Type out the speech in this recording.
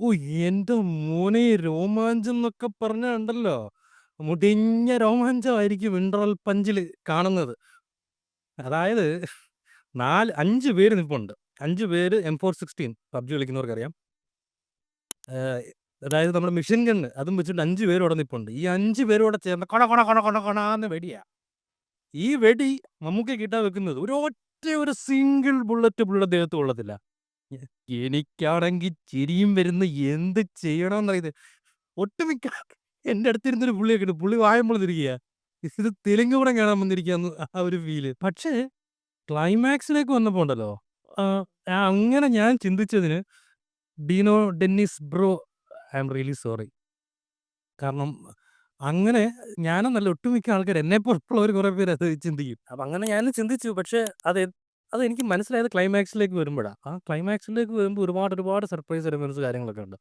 ഓ! എന്റെ മോനെ രോമാഞ്ചം എന്നൊക്കെ പറഞ്ഞാ ഉണ്ടല്ലോ, മുടിഞ്ഞ രോമാഞ്ചമായിരിക്കും ഇന്റർവെൽ പഞ്ചില് കാണുന്നത്. അതായത് 5 പേര് നിപ്പുണ്ട്. 5 പേര് M416 പബ്ജി കളിക്കുന്നവർക്കറിയാം. ഏഹ്, അതായത് നമ്മുടെ മെഷീൻ ഗണ്ണ് അതും വെച്ചിട്ട് 5 പേര് അവിടെ നിപ്പുണ്ട്. ഈ 5 പേരും കൂടെ ചേർന്ന് കൊണ കൊണ കൊണ കൊണ കൊണാന്ന് വെടിയാ. ഈ വെടി മമ്മൂക്കക്കിട്ടാ വെക്കുന്നത്. ഒരു സിംഗിൾ ബുള്ളറ്റ് ദേഹത്ത് കൊള്ളത്തില്ല. എ എനിക്കാണെങ്കി ചിരിയും വരുന്നു. എന്ത് ചെയ്യണമെന്നറിയത്. ഒട്ടുമിക്ക എന്റെ അടുത്തിരുന്നൊരു പുള്ളിയൊക്കെ ഉണ്ട്. പുള്ളി വായും പൊളന്നിരിക്കയാ. ഇത് തെലുങ്ക് പടം കാണാൻ വന്നിരിക്കാന്ന് ആ ഒരു ഫീല്. പക്ഷേ ക്ലൈമാക്സിലേക്ക് വന്നപ്പോ ഉണ്ടല്ലോ, ആഹ്, അങ്ങനെ ഞാൻ ചിന്തിച്ചതിന് Dino Dennis bro, I am really sorry. കാരണം അങ്ങനെ ഞാനെന്നല്ല ഒട്ടുമിക്ക ആൾക്കാര് എന്നെപ്പോലുള്ളവര് കുറെ പേര് അത് ചിന്തിക്കും. അപ്പൊ അങ്ങനെ ഞാനും ചിന്തിച്ചു. പക്ഷേ അത് അതെനിക്ക് മനസ്സിലായത് ക്ലൈമാക്സിലേക്ക് വരുമ്പഴാ. ആ ക്ലൈമാക്സിലേക്ക് വരുമ്പോ ഒരുപാട് സർപ്രൈസ് എലമെന്റ്സ് കാര്യങ്ങളൊക്കെ ഉണ്ട്.